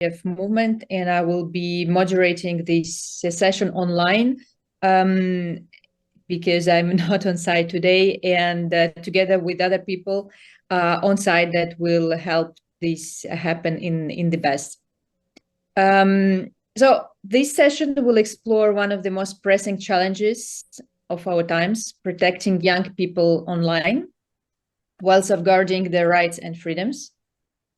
IGF movement, and I will be moderating this session online because I'm not on site today, and together with other people on site that will help this happen in the best. So this session will explore one of the most pressing challenges of our times, protecting young people online while safeguarding their rights and freedoms.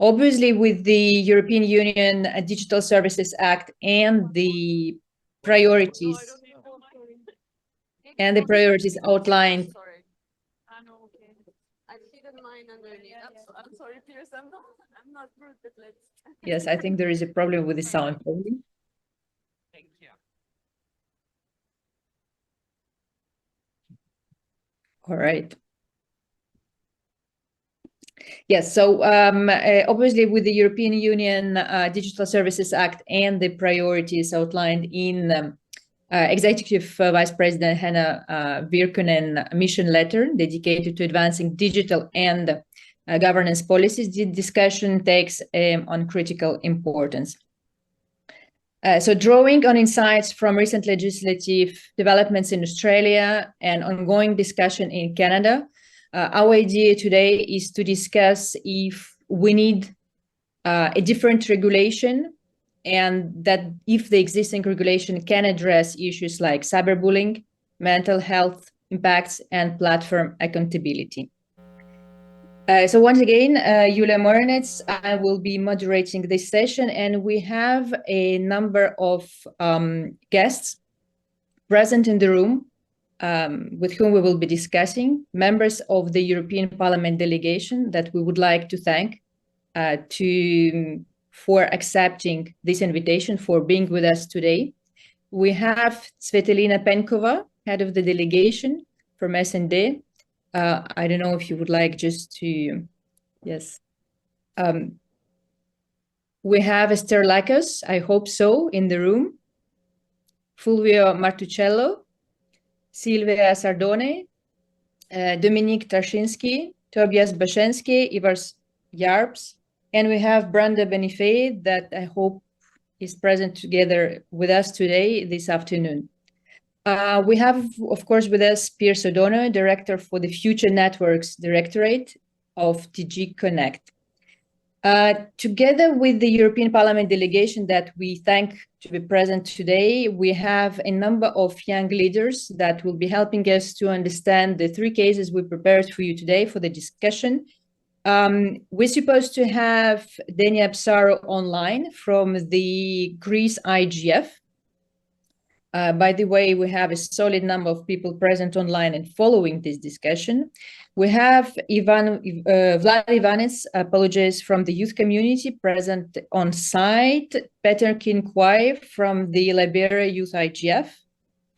Obviously, with the European Union Digital Services Act and the priorities outlined. Sorry. I'm okay. I didn't mind underneath. I'm sorry, Piers. I'm not rude, but let's. Yes, I think there is a problem with the sound. Thank you. All right. Yes, so obviously with the European Union Digital Services Act and the priorities outlined in Executive Vice President Hanna Virkkunen mission letter dedicated to advancing digital and governance policies, the discussion takes on critical importance. So drawing on insights from recent legislative developments in Australia and ongoing discussion in Canada, our idea today is to discuss if we need a different regulation, and that if the existing regulation can address issues like cyberbullying, mental health impacts, and platform accountability. So once again, Yulia Morenets, I will be moderating this session, and we have a number of guests present in the room with whom we will be discussing, members of the European Parliament delegation that we would like to thank for accepting this invitation, for being with us today. We have Svetlana Penkova, head of the delegation from SND. I don't know if you would like just to, yes. We have Esther Lakos, I hope so, in the room. Fulvio Martuccello, Silvia Sardone, Dominique Tarczynski, Tobias Bashensky, Ivars Yarps, and we have Branda Benifei that I hope is present together with us today, this afternoon. We have, of course, with us Piers O'Donnell, Director for the Future Networks Directorate of DG Connect. Together with the European Parliament delegation that we thank to be present today, we have a number of young leaders that will be helping us to understand the three cases we prepared for you today for the discussion. We're supposed to have Denia Psaro online from the Greece IGF. By the way, we have a solid number of people present online and following this discussion. We have Vlad Ivanets, apologies, from the youth community present on site, Peter Kinkwai from the Liberia Youth IGF,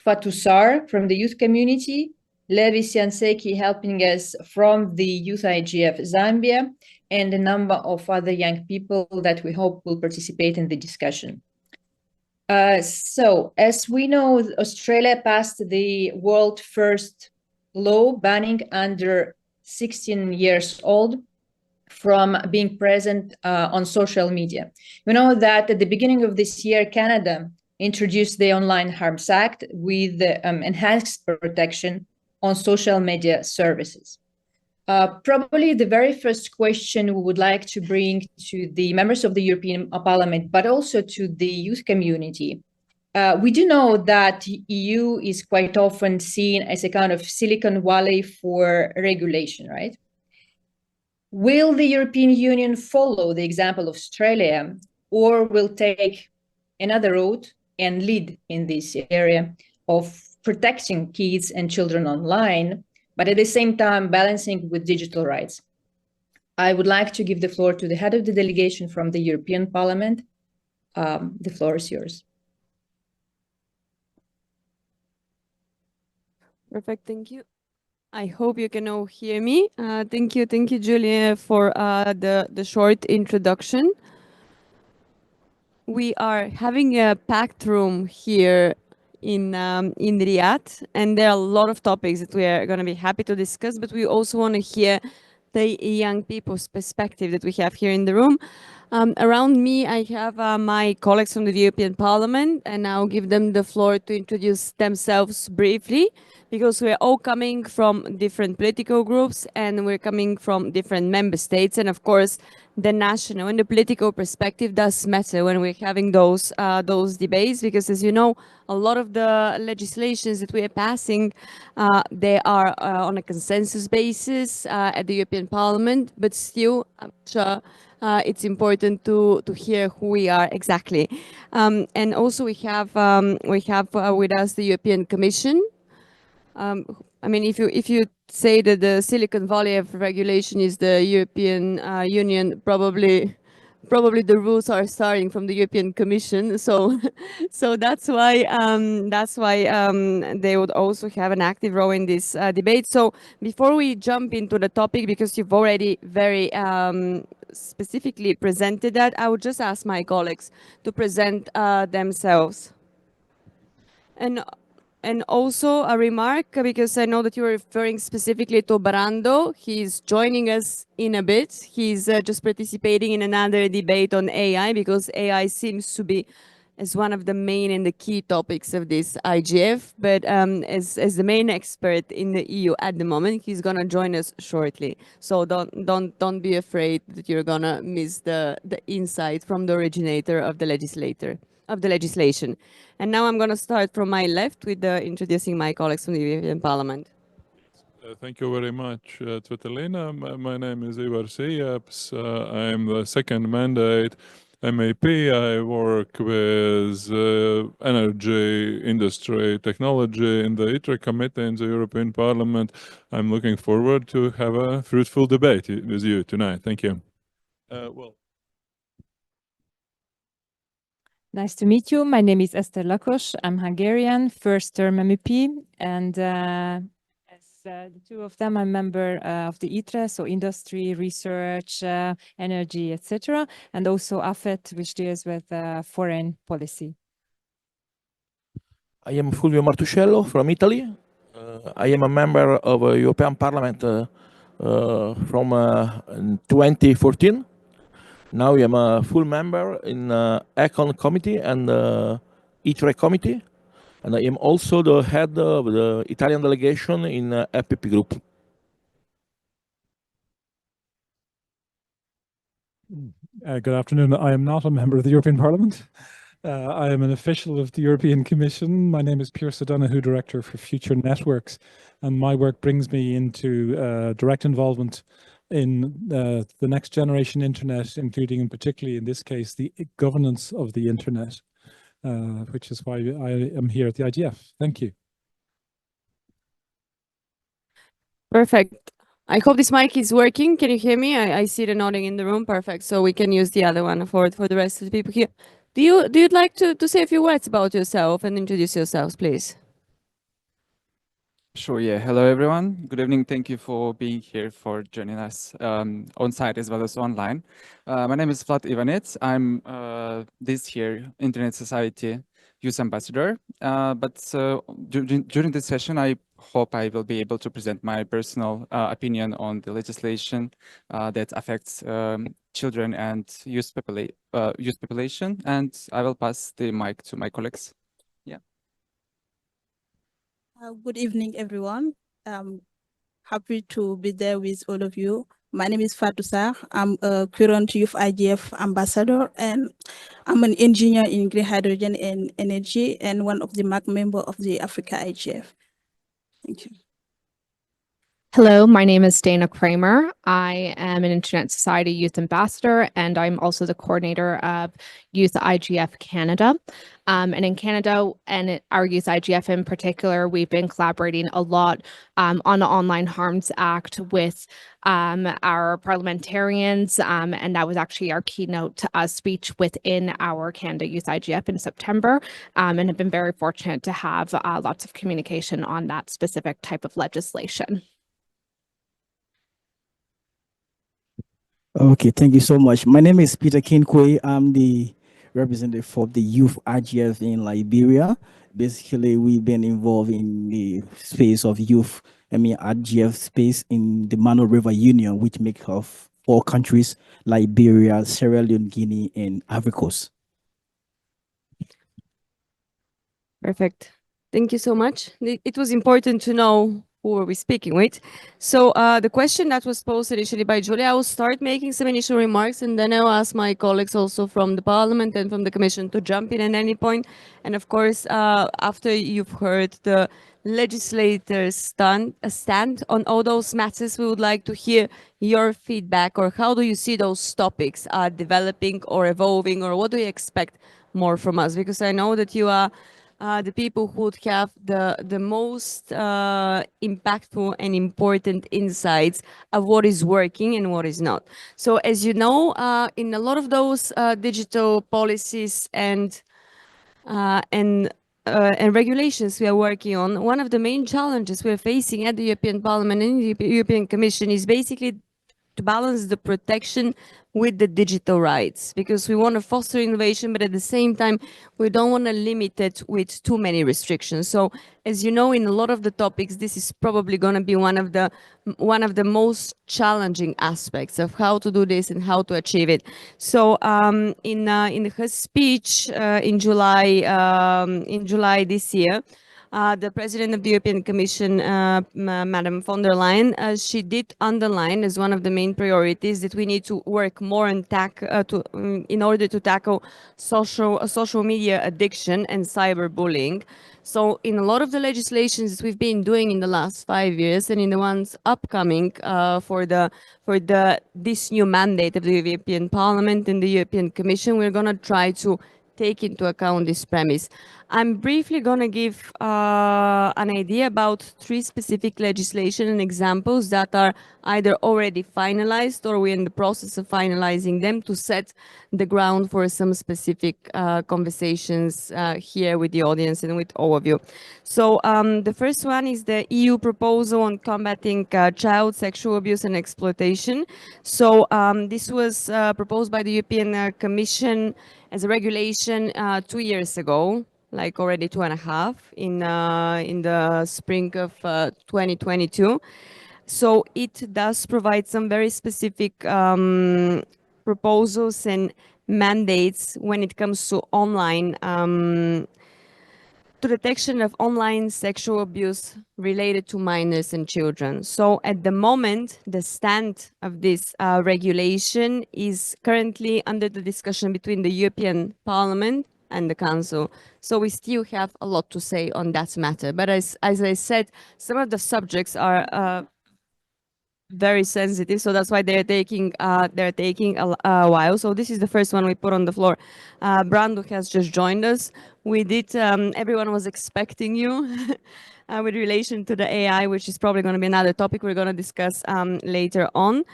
Fatou Sarr from the youth community, Levi Sianseki helping us from the Youth IGF Zambia, and a number of other young people that we hope will participate in the discussion. So, as we know, Australia passed the world first law banning under 16 years old from being present on social media. We know that at the beginning of this year, Canada introduced the Online Harms Act with enhanced protection on social media services. Probably the very first question we would like to bring to the members of the European Parliament, but also to the youth community. We do know that EU is quite often seen as a kind of Silicon Valley for regulation, right? Will the European Union follow the example of Australia, or will take another road and lead in this area of protecting kids and children online, but at the same time balancing with digital rights? I would like to give the floor to the head of the delegation from the European Parliament. The floor is yours. Perfect, thank you. I hope you can all hear me. Thank you, Julia, for the short introduction. We are having a packed room here in Riyadh, and there are a lot of topics that we are going to be happy to discuss, but we also want to hear the young people's perspective that we have here in the room. Around me, I have my colleagues from the European Parliament, and I'll give them the floor to introduce themselves briefly, because we're all coming from different political groups and we're coming from different member states. And of course, the national and the political perspective does matter when we're having those debates, because as you know, a lot of the legislations that we are passing, they are on a consensus basis at the European Parliament, but still, I'm sure it's important to hear who we are exactly. And also we have with us the European Commission. I mean, if you say that the Silicon Valley of regulation is the European Union, probably the rules are starting from the European Commission. So so that's why they would also have an active role in this debate. So before we jump into the topic, because you've already very specifically presented that, I would just ask my colleagues to present themselves. And also a remark, because I know that you're referring specifically to Barando. He's joining us in a bit. He's just participating in another debate on AI, because AI seems to be as one of the main and the key topics of this IGF. But as the main expert in the EU at the moment, he's gonna join us shortly. So don't be afraid that you're gonna miss the insight from the originator of the legislation. And now I'm going to start from my left with introducing my colleagues from the European Parliament. Thank you very much, Twetalina. My name is Ivar Sieps. I am the second mandate MEP. I work with energy, industry, technology in the ITRE committee in the European Parliament. I'm looking forward to have a fruitful debate with you tonight. Thank you. Nice to meet you. My name is Eszter Lakos. I'm Hungarian, first term MEP, and as the two of them, I'm member of the ITRE, so industry, research, energy, etc., and also AFET, which deals with foreign policy. I am Fulvio Martuscello from Italy. I am a member of the European Parliament from 2014. Now I am a full member in Econ Committee and ITRE Committee, and I am also the head of the Italian delegation in FPP Group. Good afternoon. I am not a member of the European Parliament. I am an official of the European Commission. My name is Pierce O'Donoghue, Director for Future Networks, and my work brings me into direct involvement in the next generation internet, including and particularly in this case, the governance of the internet, which is why I am here at the IGF. Thank you. Perfect. I hope this mic is working. Can you hear me? I see the nodding in the room. Perfect. So we can use the other one for the rest of the people here. Do you like to say a few words about yourself and introduce yourselves, please? Sure, yeah. Hello, everyone. Good evening. Thank you for being here, for joining us on site as well as online. My name is Vlad Ivanec. I'm this year Internet Society Youth Ambassador. But during this session, I hope I will be able to present my personal opinion on the legislation that affects children and youth population. And I will pass the mic to my colleagues. Good evening, everyone. Happy to be there with all of you. My name is Fatou Sarr. I'm a current Youth IGF ambassador, and I'm an engineer in green hydrogen and energy, and one of the MAC member of the Africa IGF. Thank you. Hello, my name is Dana Kramer. I am an Internet Society Youth Ambassador, and I'm also the coordinator of Youth IGF Canada. And in Canada, and our Youth IGF in particular, we've been collaborating a lot on the Online Harms Act with our parliamentarians, and that was actually our keynote speech within our Canada Youth IGF in September, and have been very fortunate to have lots of communication on that specific type of legislation. Okay, thank you so much. My name is Peter Kinkwe. I'm the representative for the Youth IGF in Liberia. Basically, we've been involved in the space of youth, IGF space in the Mano River Union, which makes of 4 countries: Liberia, Sierra Leone, Guinea, and Ivory Coast. Perfect. Thank you so much. It was important to know who were we speaking with. So the question that was posed initially by Julia, I will start making some initial remarks, and then I'll ask my colleagues also from the Parliament and from the Commission to jump in at any point. And of course, after you've heard the legislators stand on all those matters, we would like to hear your feedback, or how do you see those topics developing or evolving, or what do you expect more from us? Because I know that you are the people who would have the most impactful and important insights of what is working and what is not. So as you know, in a lot of those digital policies and regulations we are working on, one of the main challenges we're facing at the European Parliament and the European Commission is basically to balance the protection with the digital rights, because we want to foster innovation, but at the same time, we don't want to limit it with too many restrictions. So as you know, in a lot of the topics, this is probably going to be one of the most challenging aspects of how to do this and how to achieve it. So in her speech in July this year, the President of the European Commission, Madam von der Leyen, she did underline as one of the main priorities that we need to work more and in order to tackle social media addiction and cyberbullying. So in a lot of the legislations that we've been doing in the last 5 years, and in the ones upcoming for this new mandate of the European Parliament and the European Commission, we're going to try to take into account this premise. I'm briefly going to give an idea about 3 specific legislation and examples that are either already finalized or we're in the process of finalizing them to set the ground for some specific conversations here with the audience and with all of you. So the first one is the EU proposal on combating child sexual abuse and exploitation. So this was proposed by the European Commission as a regulation 2 years ago, like already 2.5 in the spring of 2022. So it does provide some very specific proposals and mandates when it comes to online to detection of online sexual abuse related to minors and children. So at the moment, the stand of this regulation is currently under the discussion between the European Parliament and the Council. So we still have a lot to say on that matter. But as I said, some of the subjects are very sensitive, so that's why they're taking a while. So this is the first one we put on the floor. Brando has just joined us. We did. Everyone was expecting you with relation to the AI, which is probably going to be another topic we're going to discuss later on.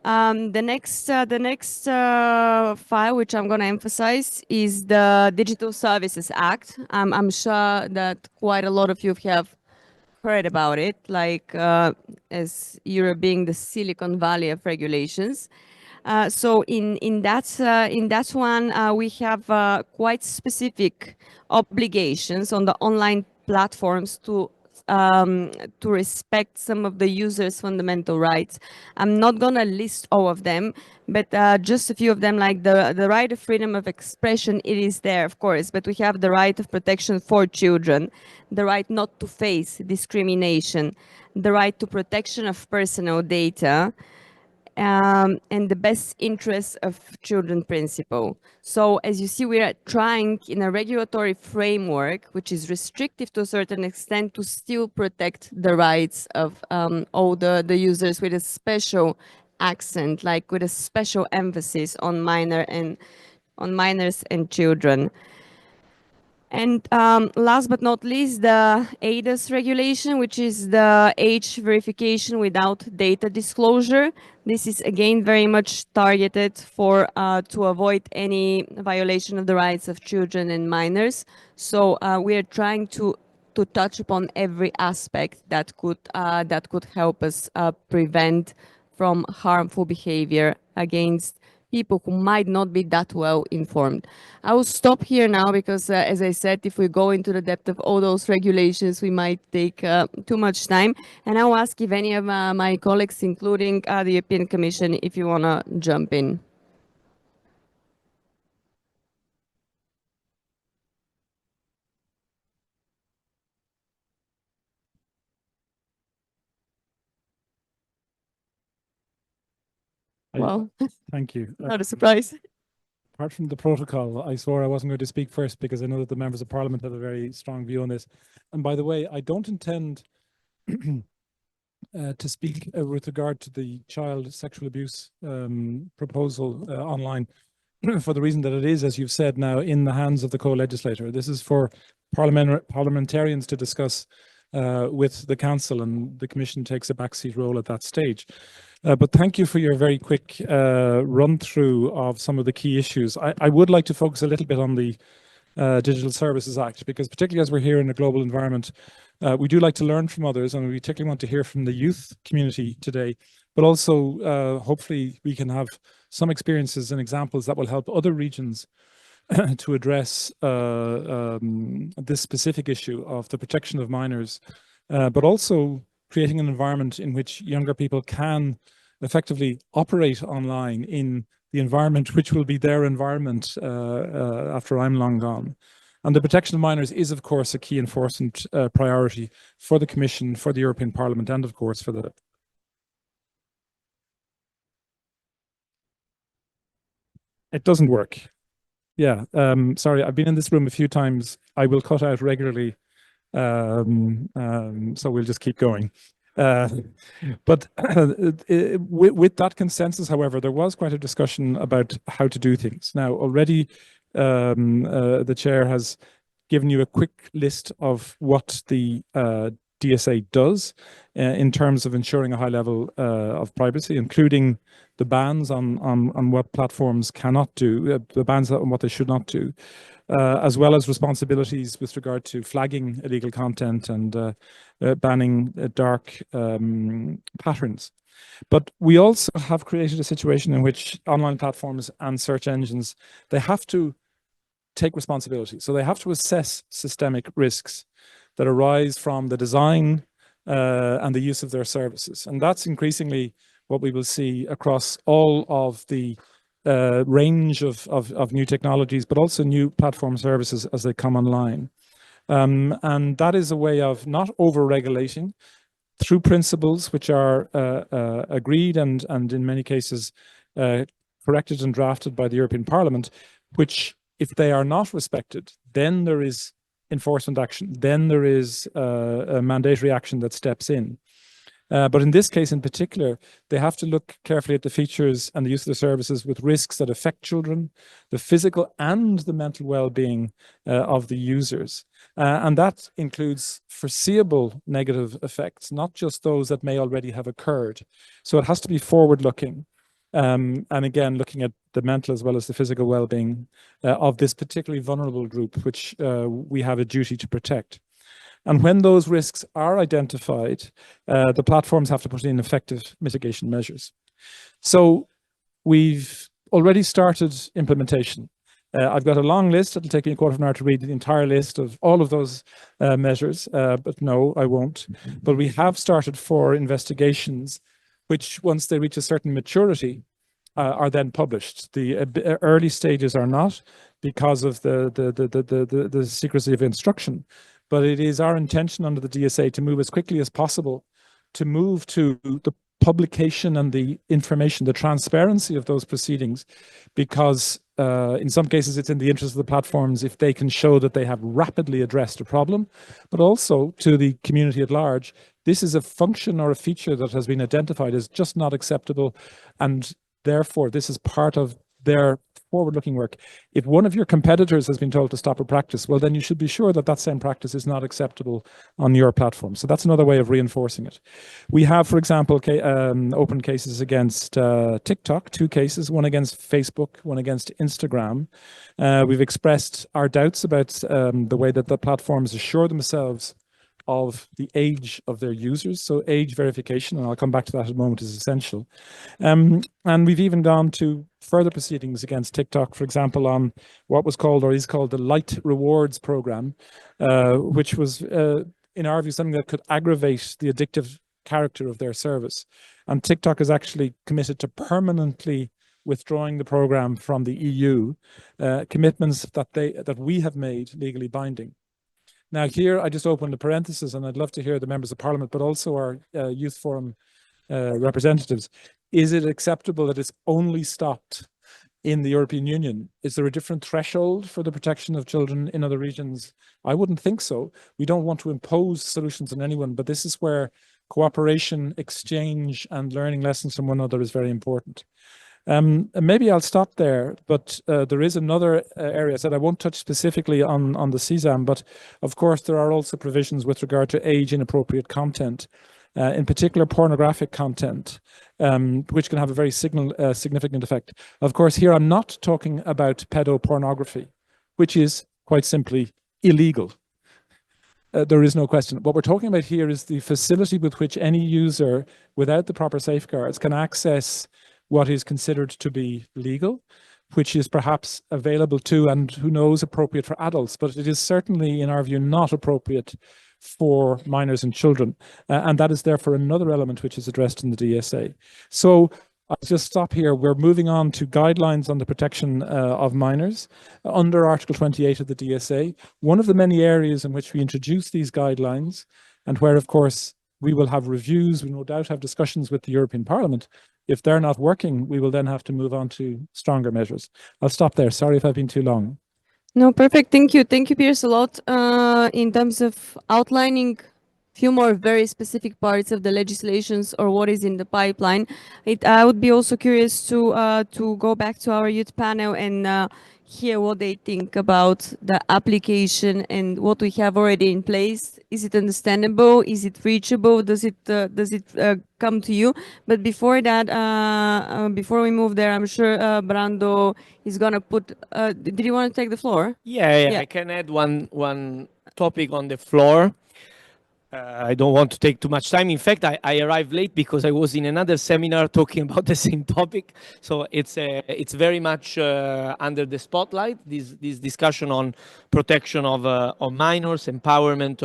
The next file, which I'm going to emphasize, is the Digital Services Act. I'm sure that quite a lot of you have heard about it, like as Europe being the Silicon Valley of regulations. So in that one, we have quite specific obligations on the online platforms to respect some of the users' fundamental rights. I'm not gonna list all of them, but just a few of them, like the right of freedom of expression, it is there, of course, but we have the right of protection for children, the right not to face discrimination, the right to protection of personal data, and the best interest of children principle. So as you see, we are trying in a regulatory framework, which is restrictive to a certain extent, to still protect the rights of all the users, with a special accent, like with a special emphasis on minors and children. And last but not least, the ADAS regulation, which is the age verification without data disclosure. This is again very much targeted for to avoid any violation of the rights of children and minors. So we are trying to touch upon every aspect that could help us prevent from harmful behavior against people who might not be that well informed. I will stop here now because, as I said, if we go into the depth of all those regulations, we might take too much time. And I'll ask if any of my colleagues, including the European Commission, if you want to jump in. Well, thank you. Not a surprise. Apart from the protocol, I swore I wasn't going to speak first because I know that the members of Parliament have a very strong view on this. And by the way, I don't intend to speak with regard to the child sexual abuse proposal online for the reason that it is, as you've said now, in the hands of the co-legislator. This is for parliamentarians to discuss with the Council, and the Commission takes a backseat role at that stage. But thank you for your very quick run through of some of the key issues. I would like to focus a little bit on the Digital Services Act, because particularly as we're here in a global environment, we do like to learn from others, and we particularly want to hear from the youth community today, but also hopefully we can have some experiences and examples that will help other regions to address this specific issue of the protection of minors, but also creating an environment in which younger people can effectively operate online in the environment which will be their environment after I'm long gone. And the protection of minors is, of course, a key enforcement priority for the Commission, for the European Parliament, and of course for the... It doesn't work. Yeah, sorry, I've been in this room a few times. I will cut out regularly, so we'll just keep going. But with that consensus, however, there was quite a discussion about how to do things. Now, already the chair has given you a quick list of what the DSA does in terms of ensuring a high level of privacy, including the bans on what platforms cannot do, the bans on what they should not do, as well as responsibilities with regard to flagging illegal content and banning dark patterns. But we also have created a situation in which online platforms and search engines, they have to take responsibility. So they have to assess systemic risks that arise from the design and the use of their services. And that's increasingly what we will see across all of the range of new technologies, but also new platform services as they come online. And that is a way of not over-regulating through principles which are agreed and in many cases corrected and drafted by the European Parliament, which, if they are not respected, then there is enforcement action, then there is a mandatory action that steps in. But in this case in particular, they have to look carefully at the features and the use of the services with risks that affect children, the physical and the mental well-being of the users. And that includes foreseeable negative effects, not just those that may already have occurred. So it has to be forward-looking. And again, looking at the mental as well as the physical well-being of this particularly vulnerable group, which we have a duty to protect. And when those risks are identified, the platforms have to put in effective mitigation measures. So we've already started implementation. I've got a long list. It'll take me a quarter of an hour to read the entire list of all of those measures, but no, I won't. But we have started 4 investigations, which once they reach a certain maturity, are then published. The early stages are not because of the secrecy of instruction. But it is our intention under the DSA to move as quickly as possible to move to the publication and the information, the transparency of those proceedings, because in some cases it's in the interest of the platforms if they can show that they have rapidly addressed a problem, but also to the community at large. This is a function or a feature that has been identified as just not acceptable, and therefore this is part of their forward-looking work. If one of your competitors has been told to stop a practice, well, then you should be sure that that same practice is not acceptable on your platform. So that's another way of reinforcing it. We have, for example, open cases against TikTok, 2 cases, one against Facebook, one against Instagram. We've expressed our doubts about the way that the platforms assure themselves of the age of their users. So age verification, and I'll come back to that in a moment, is essential. And we've even gone to further proceedings against TikTok, for example, on what was called or is called the Light Rewards program, which was, in our view, something that could aggravate the addictive character of their service. And TikTok is actually committed to permanently withdrawing the program from the EU, commitments that we have made legally binding. Now here, I just opened a parenthesis, and I'd love to hear the members of parliament, but also our youth forum representatives. Is it acceptable that it's only stopped in the European Union? Is there a different threshold for the protection of children in other regions? I wouldn't think so. We don't want to impose solutions on anyone, but this is where cooperation, exchange, and learning lessons from one another is very important. Maybe I'll stop there, but there is another area that I won't touch specifically on the CSAM, but of course there are also provisions with regard to age inappropriate content, in particular pornographic content, which can have a very significant effect. Of course, here I'm not talking about pedopornography, which is quite simply illegal. There is no question. What we're talking about here is the facility with which any user, without the proper safeguards, can access what is considered to be legal, which is perhaps available to, and who knows, appropriate for adults, but it is certainly, in our view, not appropriate for minors and children. And that is therefore another element which is addressed in the DSA. So I'll just stop here. We're moving on to guidelines on the protection of minors under Article 28 of the DSA. One of the many areas in which we introduce these guidelines, and where, of course, we will have reviews, we no doubt have discussions with the European Parliament. If they're not working, we will then have to move on to stronger measures. I'll stop there. Sorry if I've been too long. No, perfect. Thank you. Thank you, Piers, a lot in terms of outlining few more very specific parts of the legislations or what is in the pipeline. I would be also curious to go back to our youth panel and hear what they think about the application and what we have already in place. Is it understandable? Is it reachable? Does it come to you? But before that, before we move there, I'm sure Brando is gonna put. Did you want to take the floor? Yeah. I can add one topic on the floor. I don't want to take too much time. In fact, I arrived late because I was in another seminar talking about the same topic. So it's very much under the spotlight, this discussion on protection of minors, empowerment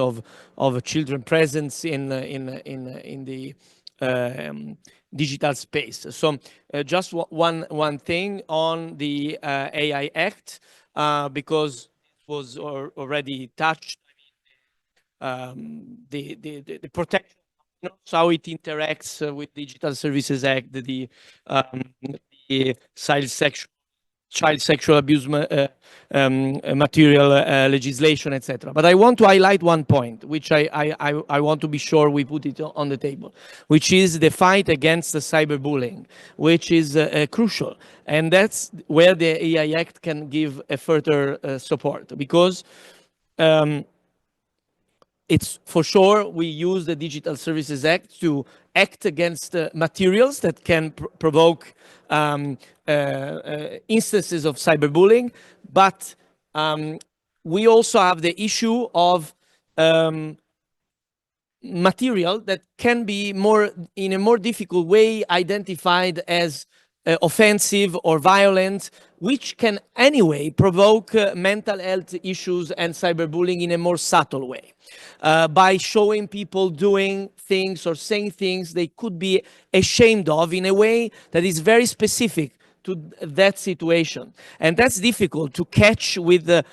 of children presence in the digital space. So just one thing on the AI Act, because it was already touched. The protection, how it interacts with Digital Services Act, the child sexual abuse material legislation, etc. But I want to highlight one point, which I want to be sure we put it on the table, which is the fight against the cyberbullying, which is crucial. And that's where the AI Act can give a further support, because it's for sure we use the Digital Services Act to act against materials that can provoke instances of cyberbullying, but we also have the issue of material that can be in a more difficult way identified as offensive or violent, which can anyway provoke mental health issues and cyberbullying in a more subtle way, by showing people doing things or saying things they could be ashamed of in a way that is very specific to that situation. And that's difficult to catch with the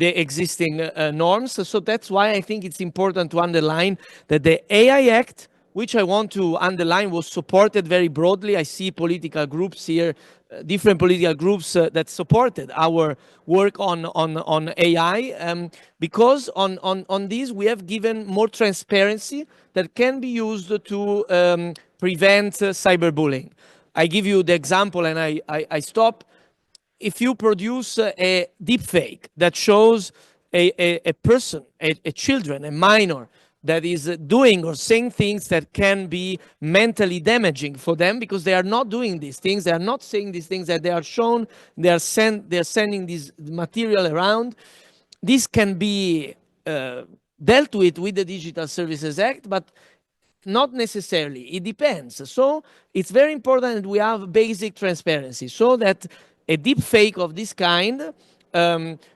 existing norms. So that's why I think it's important to underline that the AI Act, which I want to underline, was supported very broadly. I see political groups here, different political groups that supported our work on AI, because on this we have given more transparency that can be used to prevent cyberbullying. I give you the example and I stop. If you produce a deepfake that shows a person, a children, a minor, that is doing or saying things that can be mentally damaging for them because they are not doing these things, they are not saying these things that they are shown, they are sending this material around. This can be dealt with the Digital Services Act, but not necessarily. It depends. So it's very important that we have basic transparency so that a deep fake of this kind,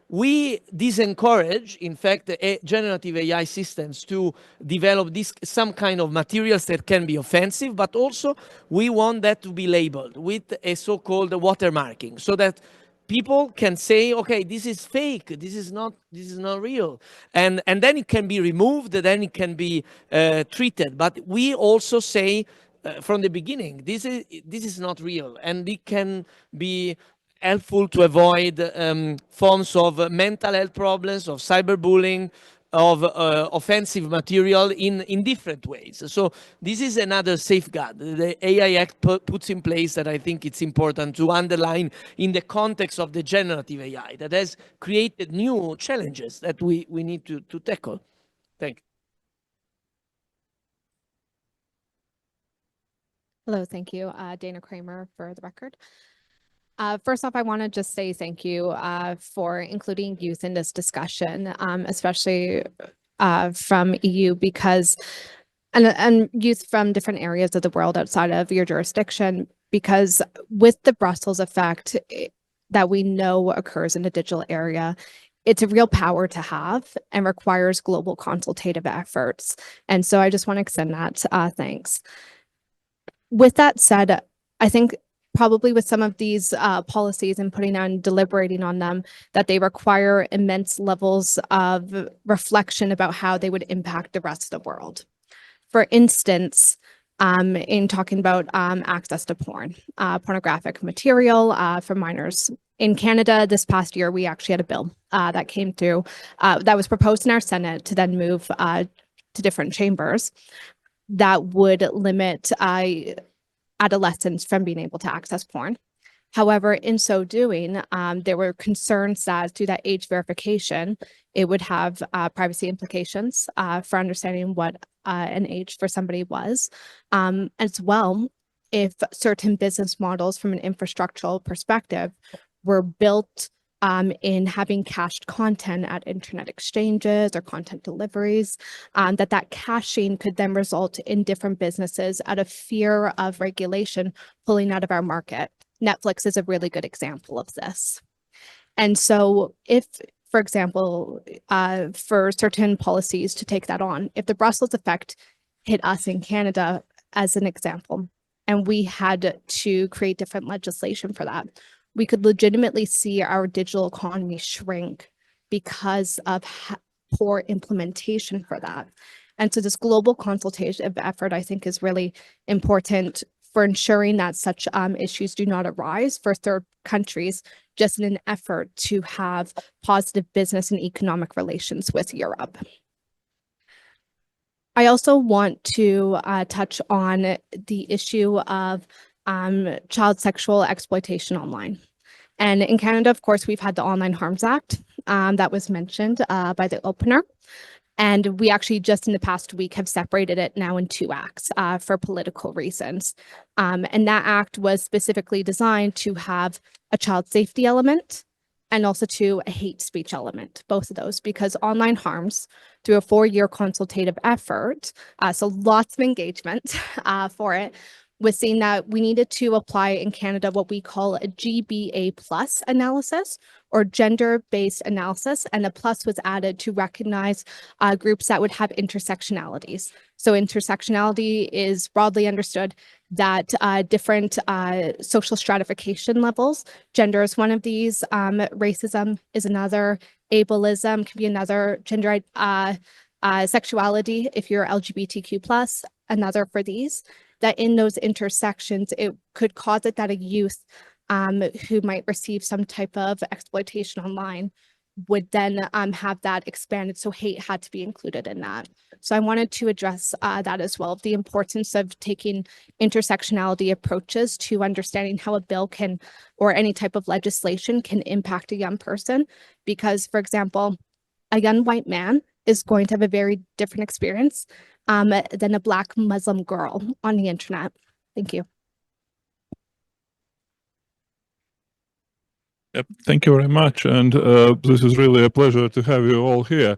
we disencourage, in fact, generative AI systems to develop some kind of materials that can be offensive, but also we want that to be labeled with a so-called watermarking so that people can say, okay, this is fake, this is not real, and then it can be removed, then it can be treated. But we also say from the beginning, this is not real, and it can be helpful to avoid forms of mental health problems, of cyberbullying, of offensive material in different ways. So this is another safeguard the AI Act puts in place that I think it's important to underline in the context of the generative AI that has created new challenges that we need to tackle. Thank you. Hello, thank you. Dana Kramer for the record. First off, I want to just say thank you for including youth in this discussion, especially from EU, because and youth from different areas of the world outside of your jurisdiction, because with the Brussels effect that we know occurs in the digital area, it's a real power to have and requires global consultative efforts. And so I just want to extend that thanks. With that said, I think probably with some of these policies and putting on deliberating on them, that they require immense levels of reflection about how they would impact the rest of the world. For instance, in talking about access to pornographic material for minors. In Canada, this past year, we actually had a bill that came through that was proposed in our Senate to then move to different chambers that would limit adolescents from being able to access porn. However, in so doing, there were concerns that through that age verification, it would have privacy implications for understanding what an age for somebody was. As well, if certain business models from an infrastructural perspective were built in having cached content at internet exchanges or content deliveries, that caching could then result in different businesses out of fear of regulation pulling out of our market. Netflix is a really good example of this. And so if, for example, for certain policies to take that on, if the Brussels effect hit us in Canada as an example, and we had to create different legislation for that, we could legitimately see our digital economy shrink because of poor implementation for that. And so this global consultative effort, I think, is really important for ensuring that such issues do not arise for third countries, just in an effort to have positive business and economic relations with Europe. I also want to touch on the issue of child sexual exploitation online. And in Canada, of course, we've had the Online Harms Act that was mentioned by the opener. And we actually just in the past week have separated it now in two acts for political reasons. And that act was specifically designed to have a child safety element and also to a hate speech element, both of those, because online harms through a 4-year consultative effort, so lots of engagement for it, was seeing that we needed to apply in Canada what we call a GBA plus analysis or gender-based analysis, and a plus was added to recognize groups that would have intersectionalities. So intersectionality is broadly understood that different social stratification levels, gender is one of these, racism is another, ableism can be another, gender sexuality, if you're LGBTQ plus, another for these, that in those intersections, it could cause it that a youth who might receive some type of exploitation online would then have that expanded. So hate had to be included in that. So I wanted to address that as well, the importance of taking intersectionality approaches to understanding how a bill can, or any type of legislation can impact a young person. Because, for example, a young white man is going to have a very different experience than a Black Muslim girl on the internet. Thank you. Yep, thank you very much. And this is really a pleasure to have you all here.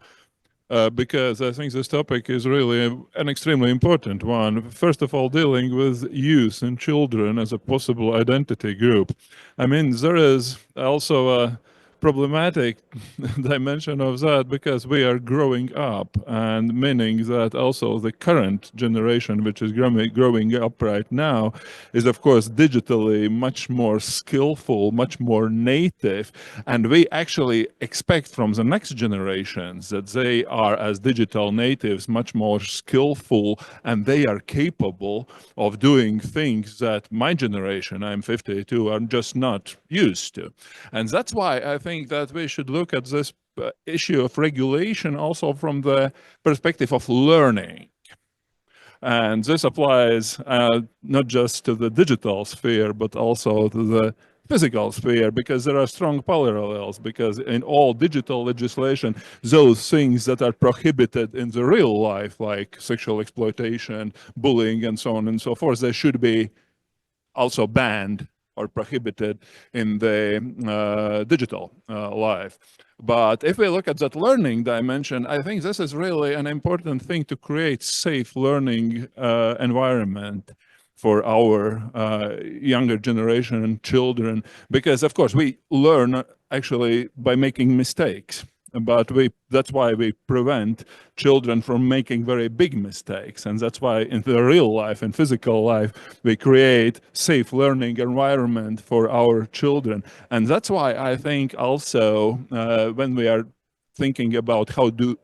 because I think this topic is really an extremely important one. First of all, dealing with youth and children as a possible identity group. I mean, there is also a problematic dimension of that because we are growing up, and meaning that also the current generation, which is growing up right now, is of course digitally much more skillful, much more native, and we actually expect from the next generations that they are as digital natives much more skillful, and they are capable of doing things that my generation, I'm 52, are just not used to. And that's why I think that we should look at this issue of regulation also from the perspective of learning. And this applies not just to the digital sphere, but also to the physical sphere, because there are strong parallels, because in all digital legislation, those things that are prohibited in the real life, like sexual exploitation, bullying, and so on and so forth, they should be also banned or prohibited in the digital life. But if we look at that learning dimension, I think this is really an important thing to create safe learning environment for our younger generation and children, because of course we learn actually by making mistakes. But that's why we prevent children from making very big mistakes. And that's why in the real life and physical life, we create safe learning environment for our children. And that's why I think also when we are thinking about how to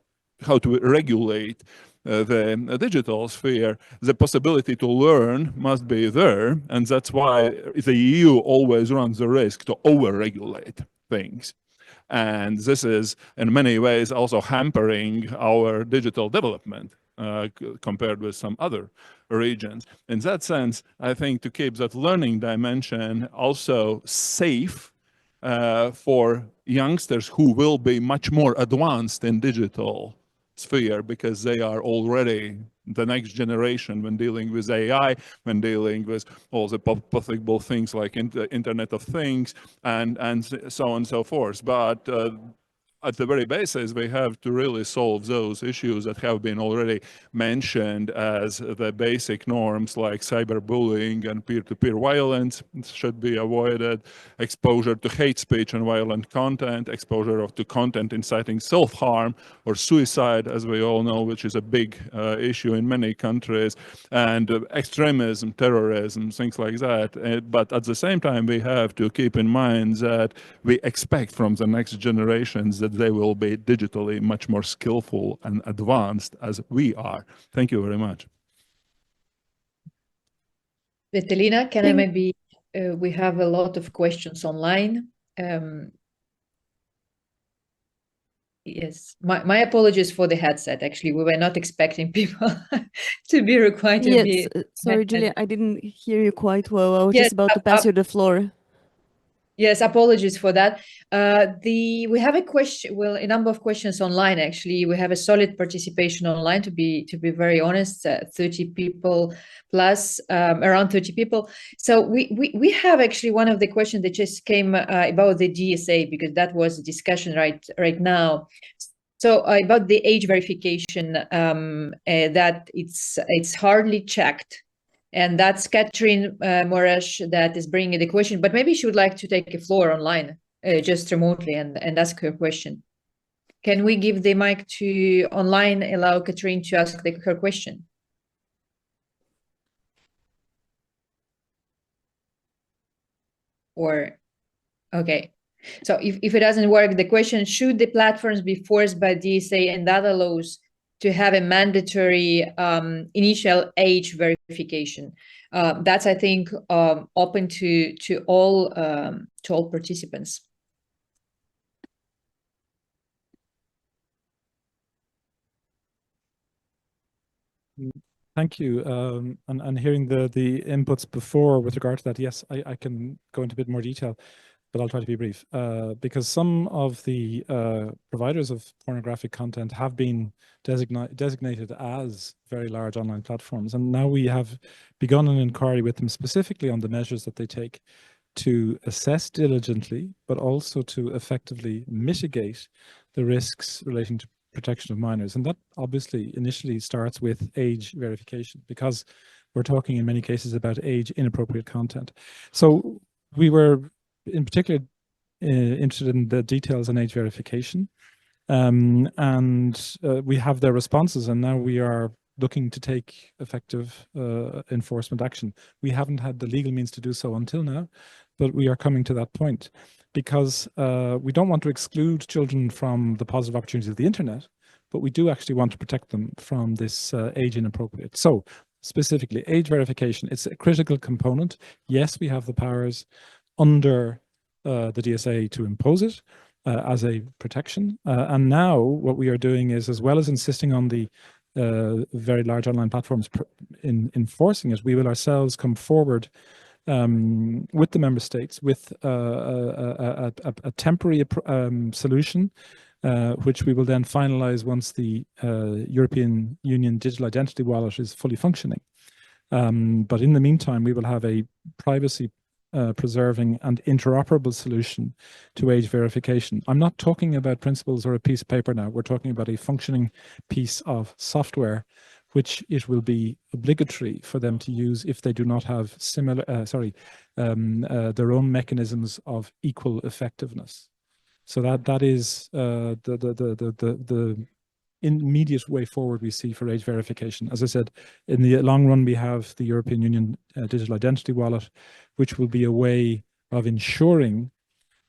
regulate the digital sphere, the possibility to learn must be there. And that's why the EU always runs the risk to over-regulate things. And this is in many ways also hampering our digital development compared with some other regions. In that sense, I think to keep that learning dimension also safe for youngsters who will be much more advanced in digital sphere, because they are already the next generation when dealing with AI, when dealing with all the possible things like Internet of Things and so on and so forth. But at the very basis, we have to really solve those issues that have been already mentioned as the basic norms, like cyberbullying and peer-to-peer violence should be avoided, exposure to hate speech and violent content, exposure to content inciting self-harm or suicide, as we all know, which is a big issue in many countries, and extremism, terrorism, things like that. But at the same time, we have to keep in mind that we expect from the next generations that they will be digitally much more skillful and advanced as we are. Thank you very much. Vetelina, can I maybe, we have a lot of questions online. Yes, my apologies for the headset. Actually, we were not expecting people to be required to be. Sorry, Julia, I didn't hear you quite well. I was just about to pass you the floor. Yes, apologies for that. We have a question, well, a number of questions online. Actually, we have a solid participation online. To be very honest, 30 people plus, around 30 people. So we have actually one of the questions that just came about the DSA, because that was a discussion right now. So about the age verification, that it's hardly checked. And that's Catherine Morash that is bringing the question, but maybe she would like to take a floor online, just remotely, and ask her question. Can we give the mic to online, allow Catherine to ask her question? Or, okay. So if it doesn't work, the question, should the platforms be forced by DSA and other laws to have a mandatory initial age verification? That's, I think, open to all participants. Thank you. And hearing the inputs before with regard to that, yes, I can go into a bit more detail, but I'll try to be brief, because some of the providers of pornographic content have been designated as very large online platforms. And now we have begun an inquiry with them specifically on the measures that they take to assess diligently, but also to effectively mitigate the risks relating to protection of minors. And that obviously initially starts with age verification, because we're talking in many cases about age inappropriate content. So we were in particular interested in the details on age verification. We have their responses, and now we are looking to take effective enforcement action. We haven't had the legal means to do so until now, but we are coming to that point, because we don't want to exclude children from the positive opportunities of the internet, but we do actually want to protect them from this age inappropriate. So specifically, age verification, it's a critical component. Yes, we have the powers under the DSA to impose it as a protection. And now what we are doing is, as well as insisting on the very large online platforms in enforcing it, we will ourselves come forward with the member states with a temporary solution, which we will then finalize once the European Union Digital Identity Wallet is fully functioning. But in the meantime, we will have a privacy preserving and interoperable solution to age verification. I'm not talking about principles or a piece of paper now. We're talking about a functioning piece of software, which it will be obligatory for them to use if they do not have similar, their own mechanisms of equal effectiveness. So that is the immediate way forward we see for age verification. As I said, in the long run, we have the European Union Digital Identity Wallet, which will be a way of ensuring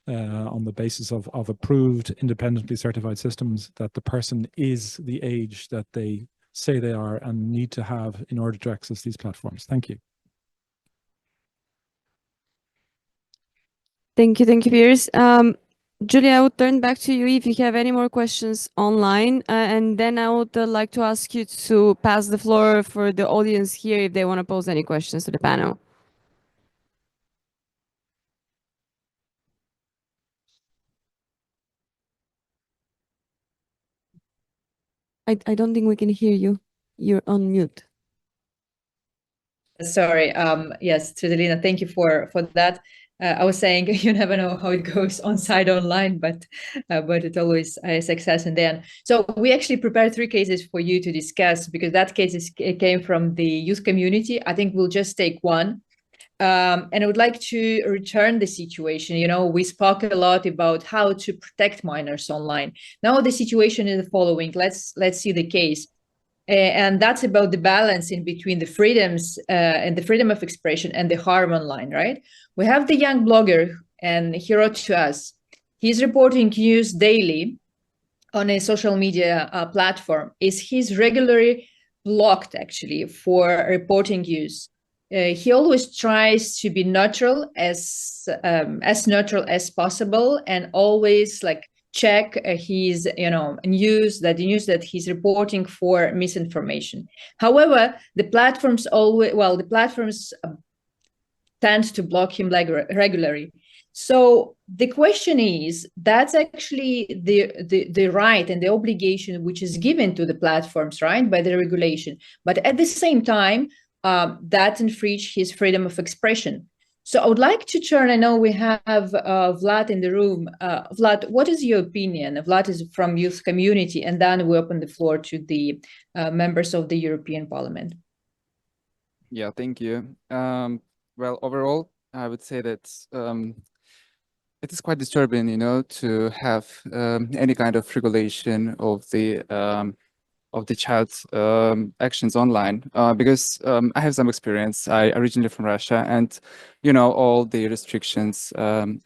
on the basis of approved, independently certified systems that the person is the age that they say they are and need to have in order to access these platforms. Thank you. Thank you, Piers. Julia, I would turn back to you if you have any more questions online, and then I would like to ask you to pass the floor for the audience here if they want to pose any questions to the panel. I don't think we can hear you. You're on mute. Sorry. Yes, Twetalina, thank you for that. I was saying you never know how it goes on site online, but it always a success in the end. So we actually prepared 3 cases for you to discuss, because that case came from the youth community. I think we'll just take one. And I would like to return the situation. You know, we spoke a lot about how to protect minors online. Now the situation is the following. Let's see the case. And that's about the balance in between the freedoms and the freedom of expression and the harm online, right? We have the young blogger, and he wrote to us. He's reporting news daily on a social media platform. He's regularly blocked, actually, for reporting news. He always tries to be neutral, as neutral as possible, and always check his news that he's reporting for misinformation. However, the platforms tend to block him regularly. So the question is, that's actually the right and the obligation which is given to the platforms, right, by the regulation. But at the same time, that infringes his freedom of expression. So I would like to turn, I know we have Vlad in the room. Vlad, what is your opinion? Vlad is from youth community, and then we open the floor to the members of the European Parliament. Yeah, thank you. Well, overall, I would say that it is quite disturbing, you know, to have any kind of regulation of the child's actions online, because I have some experience. I originally from Russia, and you know, all the restrictions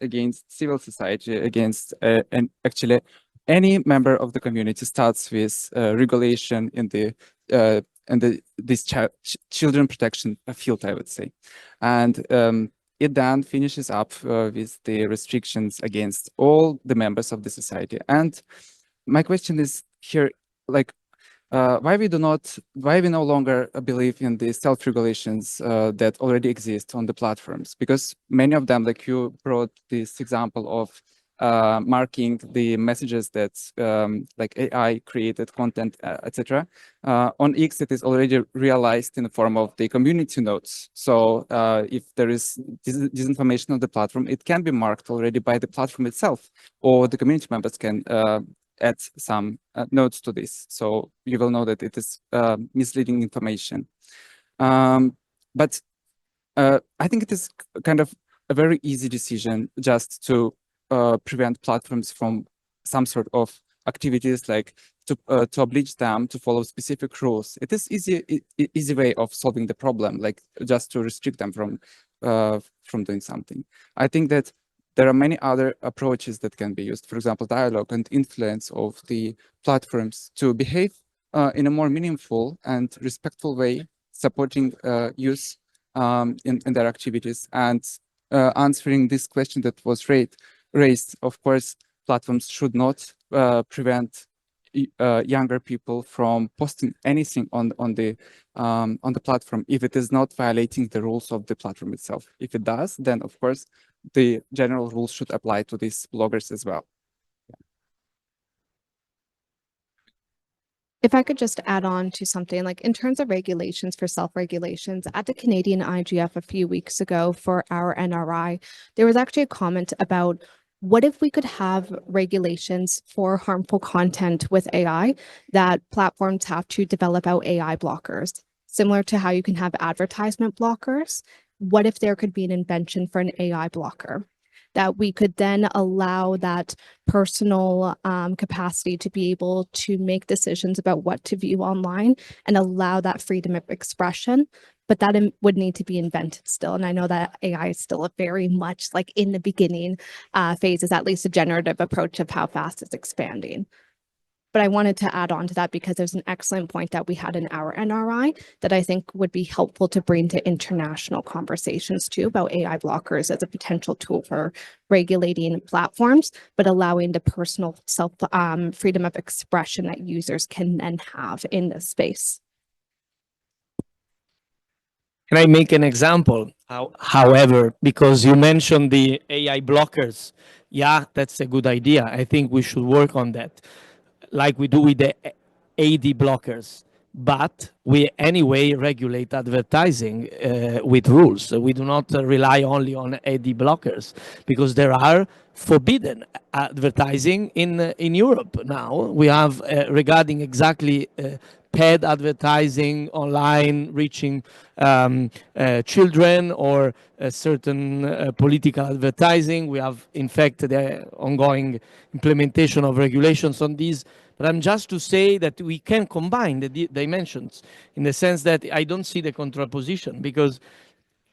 against civil society, against and actually any member of the community starts with regulation in this children protection field, I would say, and it then finishes up with the restrictions against all the members of the society. And my question is here, like, why we no longer believe in the self-regulations that already exist on the platforms? Because many of them, like you brought this example of marking the messages that like AI created content, etc. On X, it is already realized in the form of the community notes. So if there is disinformation on the platform, it can be marked already by the platform itself, or the community members can add some notes to this. So you will know that it is misleading information. But I think it is kind of a very easy decision just to prevent platforms from some sort of activities, like to oblige them to follow specific rules. It is easy way of solving the problem, like just to restrict them from doing something. I think that there are many other approaches that can be used. For example, dialogue and influence of the platforms to behave in a more meaningful and respectful way, supporting use in their activities, and answering this question that was raised. Of course, platforms should not prevent younger people from posting anything on the platform if it is not violating the rules of the platform itself. If it does, then of course the general rules should apply to these bloggers as well. If I could just add on to something, like in terms of regulations for self-regulations, at the Canadian IGF a few weeks ago for our NRI, there was actually a comment about what if we could have regulations for harmful content with AI, that platforms have to develop out AI blockers, similar to how you can have advertisement blockers. What if there could be an invention for an AI blocker? That we could then allow that personal capacity to be able to make decisions about what to view online and allow that freedom of expression. But that would need to be invented still. And I know that AI is still a very much like in the beginning phases, at least a generative approach of how fast it's expanding. But I wanted to add on to that because there's an excellent point that we had in our NRI that I think would be helpful to bring to international conversations too, about AI blockers as a potential tool for regulating platforms, but allowing the personal self freedom of expression that users can then have in this space. Can I make an example? However, because you mentioned the AI blockers, yeah, that's a good idea. I think we should work on that, like we do with the AD blockers. But we anyway regulate advertising with rules. So we do not rely only on AD blockers, because there are forbidden advertising in Europe now. We have regarding exactly paid advertising online, reaching children, or certain political advertising. We have, in fact, the ongoing implementation of regulations on these. But I'm just to say that we can combine the dimensions, in the sense that I don't see the contraposition, because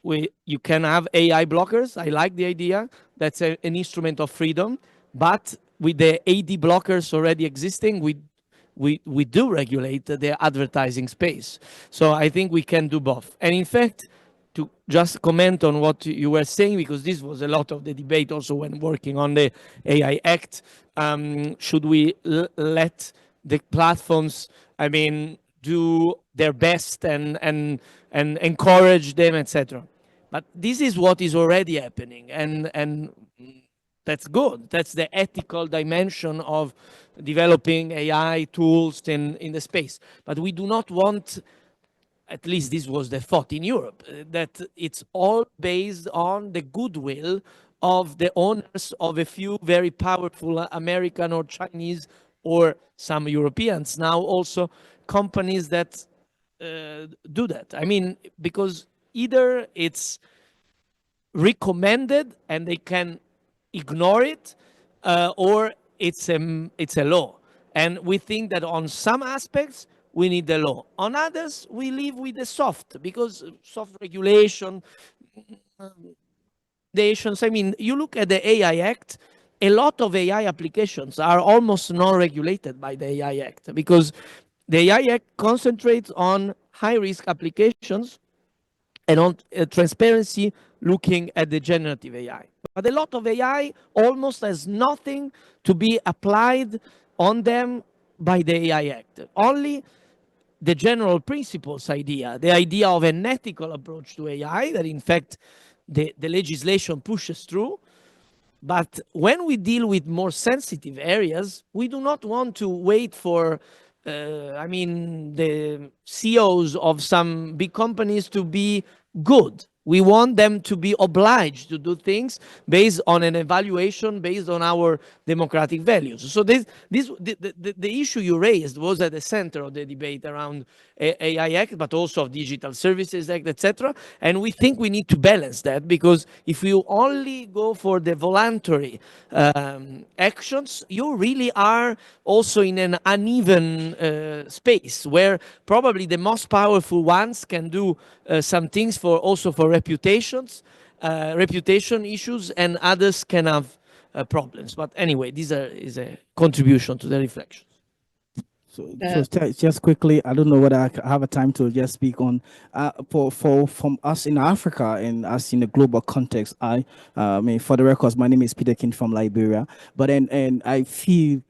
you can have AI blockers. I like the idea. That's an instrument of freedom. But with the AD blockers already existing, we do regulate the advertising space. So I think we can do both. And in fact, to just comment on what you were saying, because this was a lot of the debate also when working on the AI Act, should we let the platforms, I mean, do their best and encourage them, etc. But this is what is already happening, and that's good. That's the ethical dimension of developing AI tools in the space. But we do not want, at least this was the thought in Europe, that it's all based on the goodwill of the owners of a few very powerful American or Chinese or some Europeans, now also companies that do that. I mean, because either it's recommended and they can ignore it, or it's a law. And we think that on some aspects we need the law. On others, we live with the soft, because soft regulation, I mean, you look at the AI Act, a lot of AI applications are almost non-regulated by the AI Act, because the AI Act concentrates on high-risk applications and on transparency, looking at the generative AI. But a lot of AI almost has nothing to be applied on them by the AI Act. Only the general principles idea, the idea of an ethical approach to AI that in fact the legislation pushes through. But when we deal with more sensitive areas, we do not want to wait for, the CEOs of some big companies to be good We want them to be obliged to do things based on an evaluation, based on our democratic values. So the issue you raised was at the center of the debate around AI Act, but also of Digital Services Act, etc. And we think we need to balance that, because if you only go for the voluntary actions, you really are also in an uneven space where probably the most powerful ones can do some things for also for reputation issues, and others can have problems. But anyway, is a contribution to the reflection. So just quickly, I don't know whether I have a time to just speak on from us in Africa and us in the global context. I mean, for the records, my name is Peter King from Liberia, but and I feel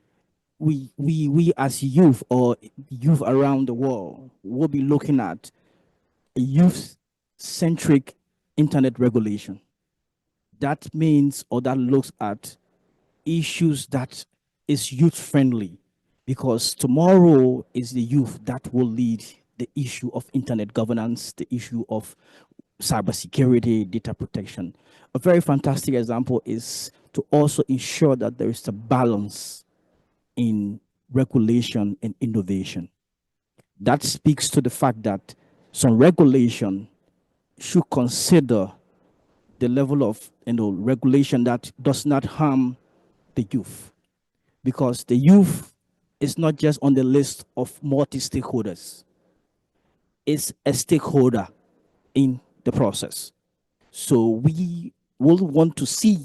we as youth or youth around the world will be looking at a youth-centric internet regulation. That means, or that looks at issues that is youth-friendly, because tomorrow is the youth that will lead the issue of internet governance, the issue of cybersecurity, data protection. A very fantastic example is to also ensure that there is a balance in regulation and innovation. That speaks to the fact that some regulation should consider the level of regulation that does not harm the youth, because the youth is not just on the list of multi-stakeholders. It's a stakeholder in the process. So we will want to see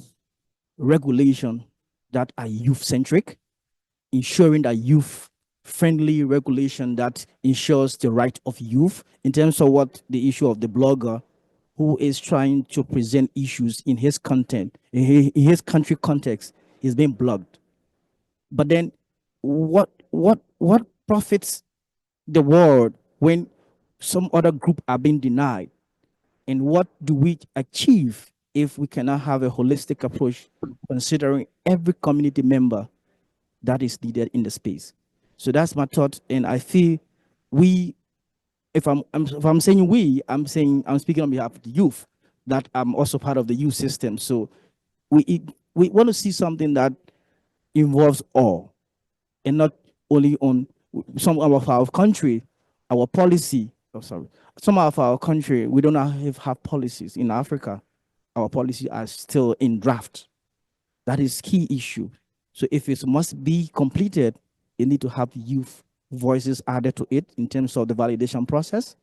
regulation that are youth-centric, ensuring that youth-friendly regulation that ensures the right of youth in terms of what the issue of the blogger who is trying to present issues in his content, in his country context, is being blocked. But then what profits the world when some other group are being denied? And what do we achieve if we cannot have a holistic approach considering every community member that is needed in the space? So that's my thought. And I feel if I'm saying we, I'm speaking on behalf of the youth, that I'm also part of the youth system. So we want to see something that involves all, and not only on some of our country, our policy. Oh, sorry. Some of our country, we don't have policies. In Africa, our policies are still in draft. That is key issue. So if it must be completed, you need to have youth voices added to it in terms of the validation process.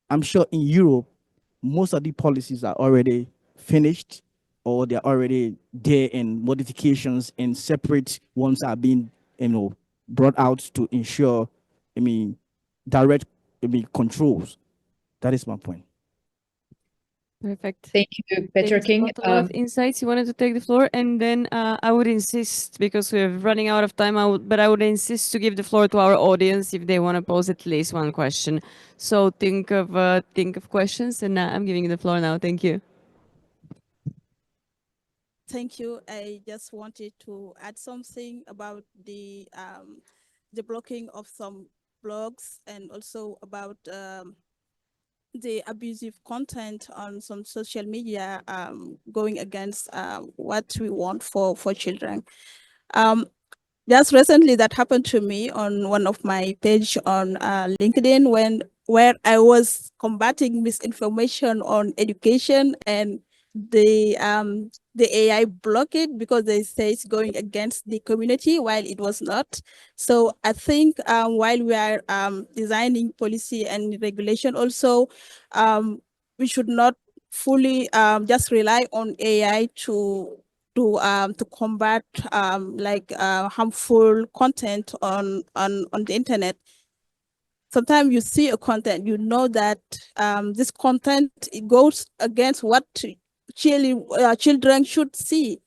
I'm sure in Europe, most of the policies are already finished, or they're already there, and modifications and separate ones are being brought out to ensure direct controls. That is my point. Perfect. Thank you, Peter King. A lot of insights. You wanted to take the floor, and then I would insist, because we're running out of time, but I would insist to give the floor to our audience if they want to pose at least one question. So think of questions, and I'm giving you the floor now. Thank you. Thank you. I just wanted to add something about the blocking of some blogs, and also about the abusive content on some social media going against what we want for children. Just recently, that happened to me on one of my page on LinkedIn, where I was combating misinformation on education, and the AI blocked it because they say it's going against the community, while it was not. So I think while we are designing policy and regulation, also we should not fully just rely on AI to combat harmful content on the internet. Sometimes you see a content, you know that this content, it goes against what children should see.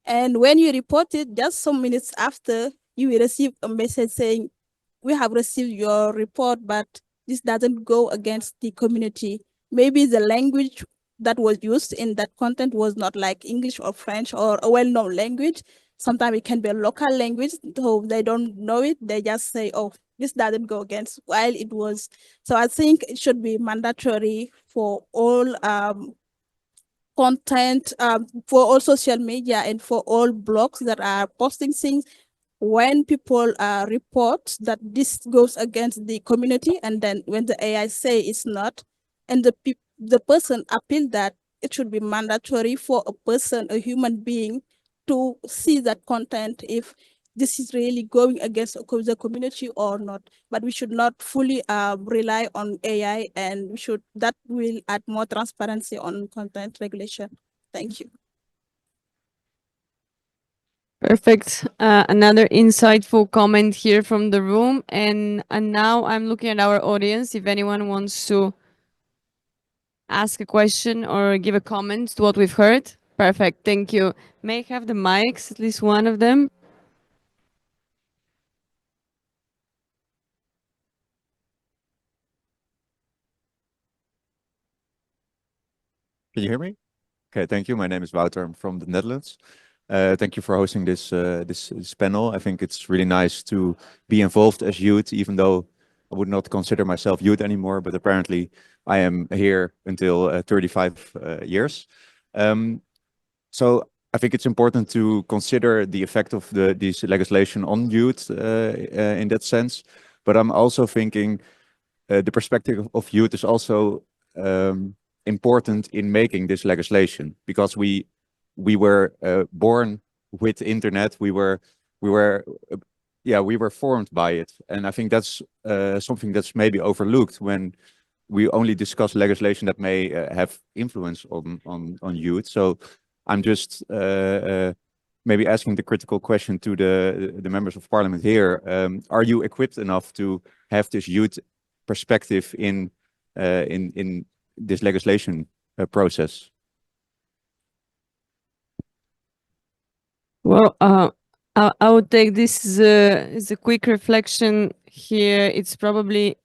And when you report it, just some minutes after, you will receive a message saying, we have received your report, but this doesn't go against the community. Maybe the language that was used in that content was not like English or French or a well-known language. sometimes it can be a local language, so they don't know it. They just say, oh, this doesn't go against, while it was. So I think it should be mandatory for all content, for all social media and for all blogs that are posting things. When people report that this goes against the community, and then when the AI say it's not, and the person appeal that, it should be mandatory for a person, a human being, to see that content if this is really going against the community or not. But we should not fully rely on AI, and that will add more transparency on content regulation. Thank you. Perfect. Another insightful comment here from the room. And now I'm looking at our audience. If anyone wants to ask a question or give a comment to what we've heard. Perfect. Thank you. May I have the mics, at least one of them? Can you hear me? Okay, thank you. My name is Wouter. I'm from the Netherlands. Thank you for hosting this panel. I think it's really nice to be involved as youth, even though I would not consider myself youth anymore, but apparently I am here until 35 years. So I think it's important to consider the effect of this legislation on youth in that sense. But I'm also thinking the perspective of youth is also important in making this legislation, because we were born with the internet. We were formed by it, and I think that's something that's maybe overlooked when we only discuss legislation that may have influence on youth. So I'm just maybe asking the critical question to the members of parliament here: are you equipped enough to have this youth perspective in this legislation process? Well, I would take this as a quick reflection here. It's probably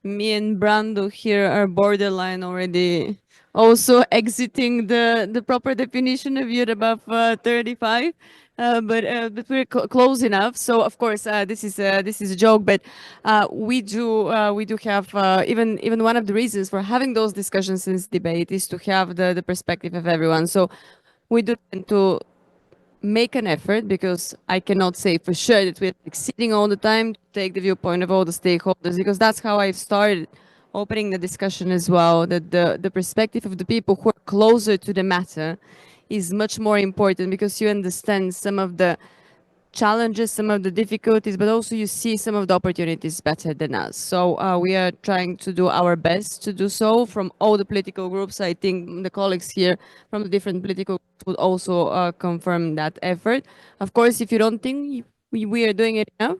me and Brando here are borderline already, also exiting the proper definition of youth above 35. But we're close enough. So of course, this is a joke, but we do have even one of the reasons for having those discussions in this debate is to have the perspective of everyone. So we do tend to make an effort, because I cannot say for sure that we're succeeding all the time, to take the viewpoint of all the stakeholders, because that's how I've started opening the discussion as well, that the perspective of the people who are closer to the matter is much more important, because you understand some of the challenges, some of the difficulties, but also you see some of the opportunities better than us. So we are trying to do our best to do so from all the political groups. I think the colleagues here from the different political groups would also confirm that effort. Of course, if you don't think we are doing it enough,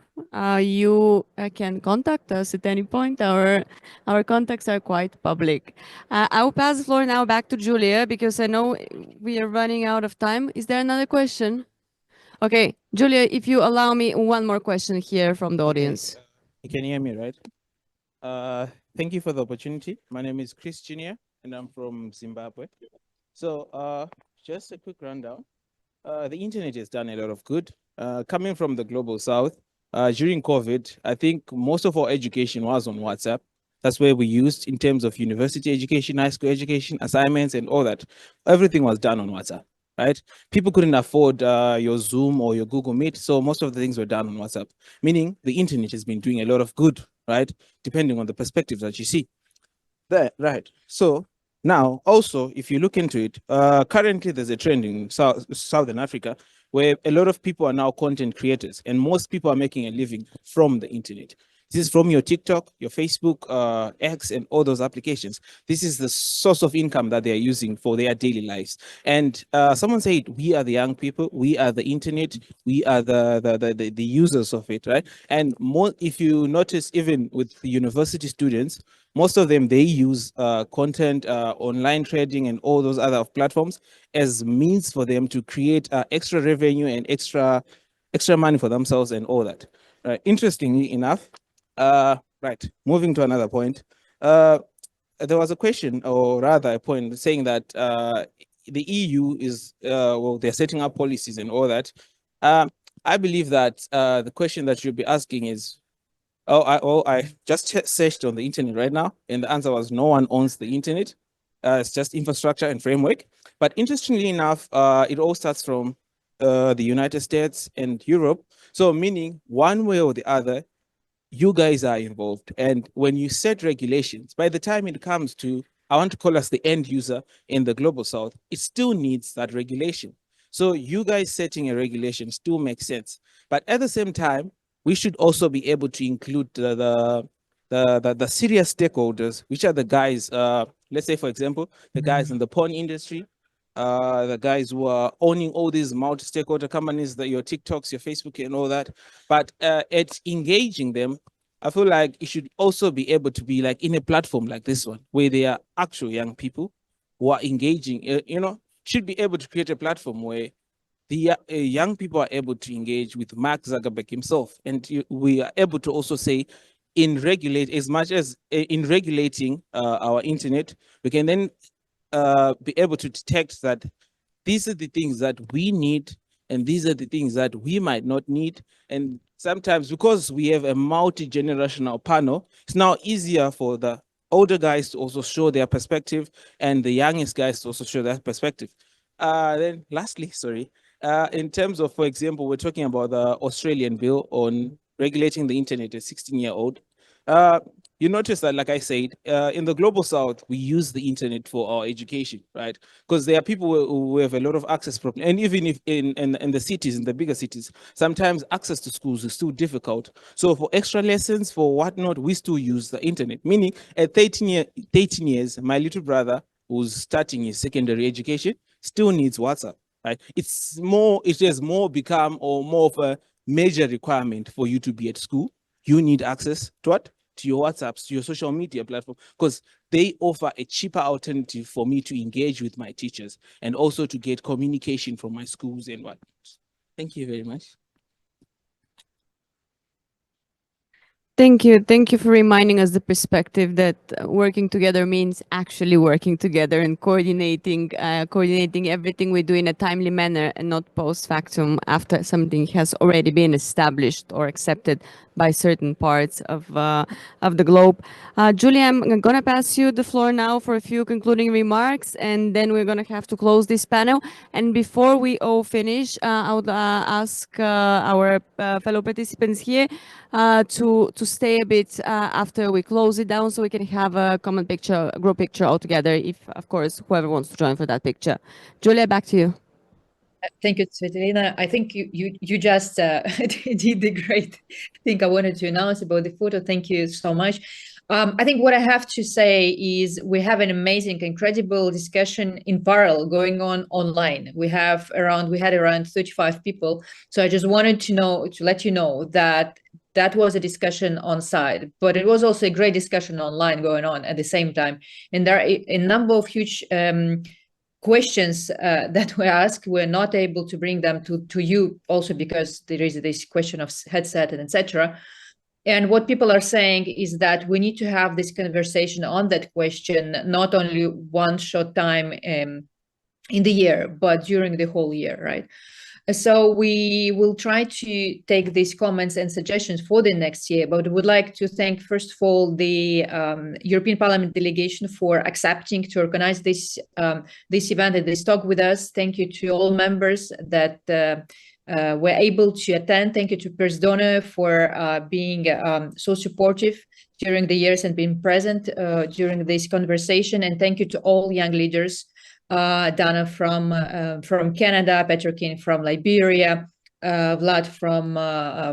you can contact us at any point. Our contacts are quite public. I will pass the floor now back to Julia, because I know we are running out of time. Is there another question? Okay, Julia, if you allow me one more question here from the audience. You can hear me, right? Thank you for the opportunity. My name is Chris Jr. and I'm from Zimbabwe. So just a quick rundown. The internet has done a lot of good. Coming from the global south, during COVID, I think most of our education was on WhatsApp. That's where we used in terms of university education, high school education, assignments and all that. Everything was done on WhatsApp. Right? People couldn't afford your Zoom or your Google Meet, so most of the things were done on WhatsApp, meaning the internet has been doing a lot of good, right? Depending on the perspective that you see. There, right. So now, also, if you look into it, currently there's a trend in Southern Africa where a lot of people are now content creators, and most people are making a living from the internet. This is from your TikTok, your Facebook, X, and all those applications. This is the source of income that they are using for their daily lives. And someone said, we are the young people, we are the internet, we are the users of it, right? And more, if you notice, even with the university students, most of them, they use content, online trading, and all those other platforms as means for them to create extra revenue and extra money for themselves and all that. Interestingly enough, right, moving to another point, there was a question, or rather a point, saying that the EU is, well, they're setting up policies and all that. I believe that the question that you'll be asking is, I just searched on the internet right now, and the answer was no one owns the internet. It's just infrastructure and framework. But interestingly enough, it all starts from the United States and Europe. So meaning one way or the other, you guys are involved. And when you set regulations, by the time it comes to, I want to call us the end user in the global south, it still needs that regulation. So you guys setting a regulation still makes sense. But at the same time, we should also be able to include the serious stakeholders, which are the guys, let's say, for example, the guys in the porn industry, the guys who are owning all these multi-stakeholder companies, your TikToks, your Facebook, and all that. But at engaging them, I feel like it should also be able to be like in a platform like this one, where there are actual young people who are engaging, should be able to create a platform where the young people are able to engage with Mark Zuckerberg himself. And we are able to also say, in regulating our internet, we can then be able to detect that these are the things that we need and these are the things that we might not need. And sometimes because we have a multi-generational panel, it's now easier for the older guys to also show their perspective and the youngest guys to also show their perspective. Then lastly, sorry, in terms of, for example, we're talking about the Australian bill on regulating the internet at 16-year-old. You notice that, like I said, in the global south, we use the internet for our education, right? Because there are people who have a lot of access problems. And even if in the cities, in the bigger cities, sometimes access to schools is still difficult. So for extra lessons, for whatnot, we still use the internet. Meaning at 13 years, my little brother who's starting his secondary education still needs WhatsApp, right? It has more become or more of a major requirement for you to be at school. You need access to what? To your WhatsApps, to your social media platform, because they offer a cheaper alternative for me to engage with my teachers and also to get communication from my schools and what. Thank you very much. Thank you. Thank you for reminding us the perspective that working together means actually working together and coordinating everything we do in a timely manner and not post factum after something has already been established or accepted by certain parts of the globe. Julie, I'm going to pass you the floor now for a few concluding remarks, and then we're going to have to close this panel. And before we all finish, I would ask our fellow participants here to stay a bit after we close it down, so we can have a common picture, a group picture all together, if, of course, whoever wants to join for that picture. Julia, back to you. Thank you, Svetlana. I think you just did the great thing I wanted to announce about the photo. Thank you so much. I think what I have to say is we have an amazing, incredible discussion in parallel going on online. We had around 35 people. So I just wanted to let you know that was a discussion on site, but it was also a great discussion online going on at the same time. And there are a number of huge questions that were asked. We're not able to bring them to you also because there is this question of headset and etc. And what people are saying is that we need to have this conversation on that question, not only one short time in the year, but during the whole year, right? So we will try to take these comments and suggestions for the next year, but would like to thank, first of all, the European Parliament delegation for accepting to organize this event and this talk with us. Thank you to all members that were able to attend. Thank you to Piers Donner for being so supportive during the years and being present during this conversation. And thank you to all young leaders. Dana from Canada, Petrokin from Liberia, Vlad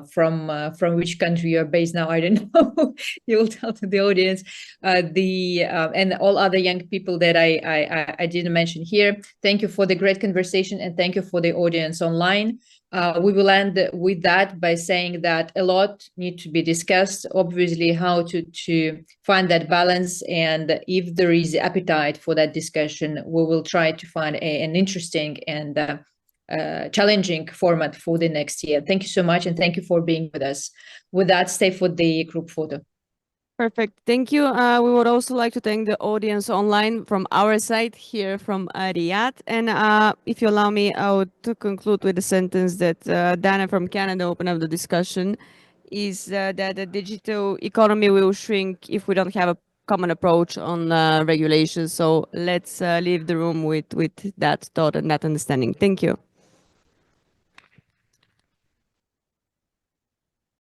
from which country you're based now, I don't know. You will tell to the audience. And all other young people that I didn't mention here. Thank you for the great conversation and thank you for the audience online. We will end with that by saying that a lot needs to be discussed, obviously how to find that balance, and if there is appetite for that discussion, we will try to find an interesting and challenging format for the next year. Thank you so much and thank you for being with us. With that, stay for the group photo. Perfect. Thank you. We would also like to thank the audience online from our side here from Riyadh. And if you allow me, I would to conclude with a sentence that Dana from Canada opened up the discussion, is that the digital economy will shrink if we don't have a common approach on regulation. So let's leave the room with that thought and that understanding. Thank you.